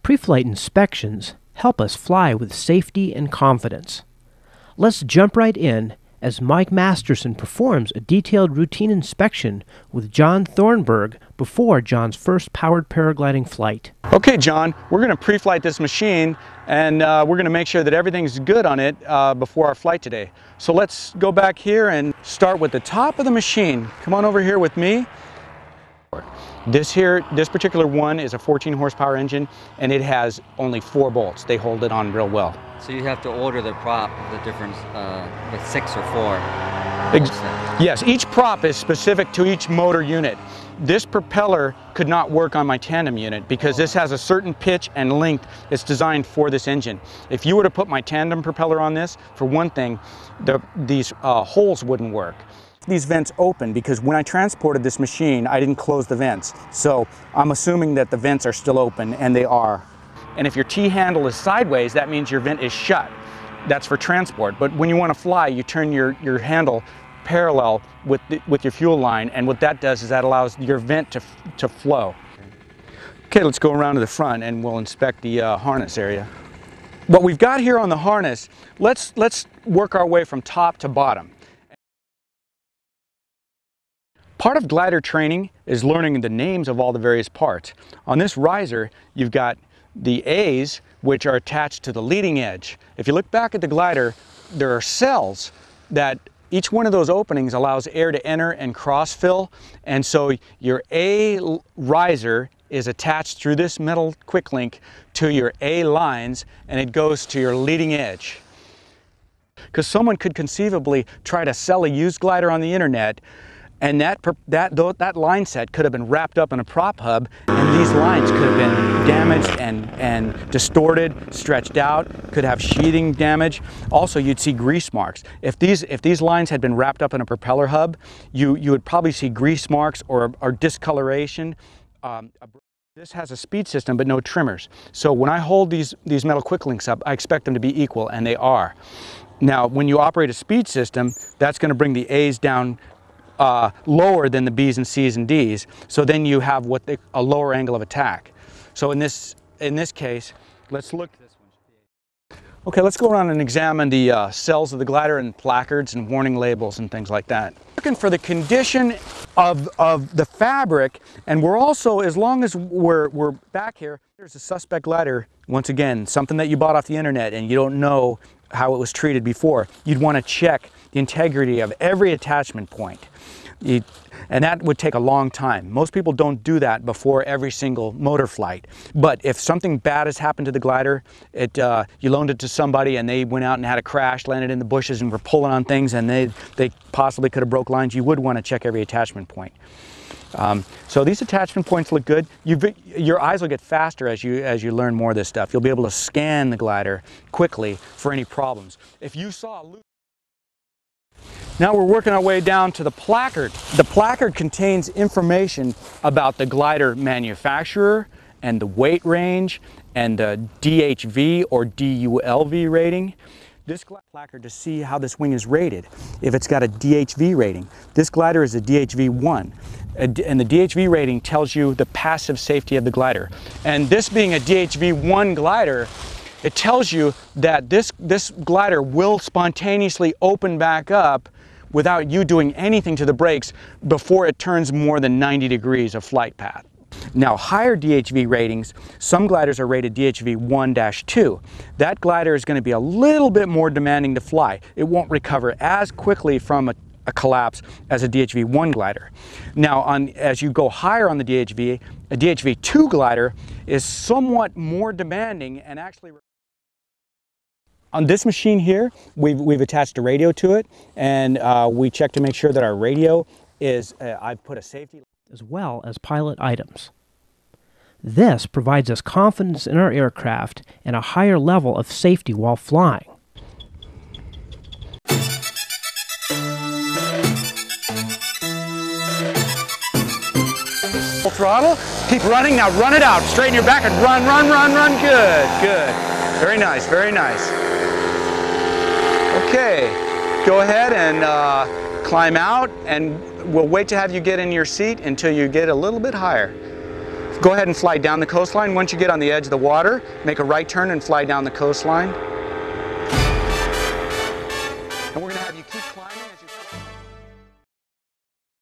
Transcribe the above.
Pre-flight inspections help us fly with safety and confidence. Let's jump right in as Mike Masterson performs a detailed routine inspection with John Thornburg before John's first powered paragliding flight. Okay, John, we're going to pre-flight this machine, and we're going to make sure that everything's good on it before our flight today. So let's go back here and start with the top of the machine. Come on over here with me. This particular one is a 14 horsepower engine, and it has only 4 bolts. They hold it on real well. So you have to order the prop, the difference with 6 or 4. Yes, each prop is specific to each motor unit. This propeller could not work on my tandem unit because this has a certain pitch and length that's designed for this engine. If you were to put my tandem propeller on this, for one thing, these holes wouldn't work. These vents open because when I transported this machine, I didn't close the vents. So I'm assuming that the vents are still open, and they are. And if your T-handle is sideways, that means your vent is shut. That's for transport. But when you want to fly, you turn your handle parallel with your fuel line, and what that does is that allows your vent to flow. Okay, let's go around to the front and we'll inspect the harness area. What we've got here on the harness, let's work our way from top to bottom. Part of glider training is learning the names of all the various parts. On this riser, you've got the A's, which are attached to the leading edge. If you look back at the glider, there are cells that each one of those openings allows air to enter and cross-fill, and so your A riser is attached through this metal quick link to your A lines, and it goes to your leading edge. Because someone could conceivably try to sell a used glider on the internet, and that line set could have been wrapped up in a prop hub, and these lines could have been damaged and distorted, stretched out, could have sheathing damage. Also, you'd see grease marks. If these lines had been wrapped up in a propeller hub, you would probably see grease marks or discoloration. This has a speed system but no trimmers. So when I hold these metal quick links up, I expect them to be equal, and they are. Now, when you operate a speed system, that's going to bring the A's down lower than the B's and C's and D's, so then you have a lower angle of attack. So in this case, let's look at this one. Okay, let's go around and examine the cells of the glider and placards and warning labels and things like that. Looking for the condition of the fabric, and we're also, as long as we're back here, there's a suspect glider. Once again, something that you bought off the internet and you don't know how it was treated before. You'd want to check the integrity of every attachment point. And that would take a long time. Most people don't do that before every single motor flight. But if something bad has happened to the glider, you loaned it to somebody and they went out and had a crash, landed in the bushes and were pulling on things, and they possibly could have broke lines, you would want to check every attachment point. So these attachment points look good. Your eyes will get faster as you learn more of this stuff. You'll be able to scan the glider quickly for any problems. If you saw a loose... Now we're working our way down to the placard. The placard contains information about the glider manufacturer and the weight range and the DHV or DULV rating. This placard to see how this wing is rated, if it's got a DHV rating. This glider is a DHV 1, and the DHV rating tells you the passive safety of the glider. And this being a DHV 1 glider, it tells you that this glider will spontaneously open back up without you doing anything to the brakes before it turns more than 90 degrees of flight path. Now, higher DHV ratings, some gliders are rated DHV 1-2. That glider is going to be a little bit more demanding to fly. It won't recover as quickly from a collapse as a DHV 1 glider. Now, as you go higher on the DHV, a DHV 2 glider is somewhat more demanding, and actually on this machine here, we've attached a radio to it, and we check to make sure that our radio is, I've put a safety, as well as pilot items. This provides us confidence in our aircraft and a higher level of safety while flying. Full throttle, keep running, now run it out, straighten your back and run, run, run, run, good. Very nice, very nice. Okay, go ahead and climb out, and we'll wait to have you get in your seat until you get a little bit higher. Go ahead and fly down the coastline. Once you get on the edge of the water, make a right turn and fly down the coastline. And we're going to have you keep climbing as you fly.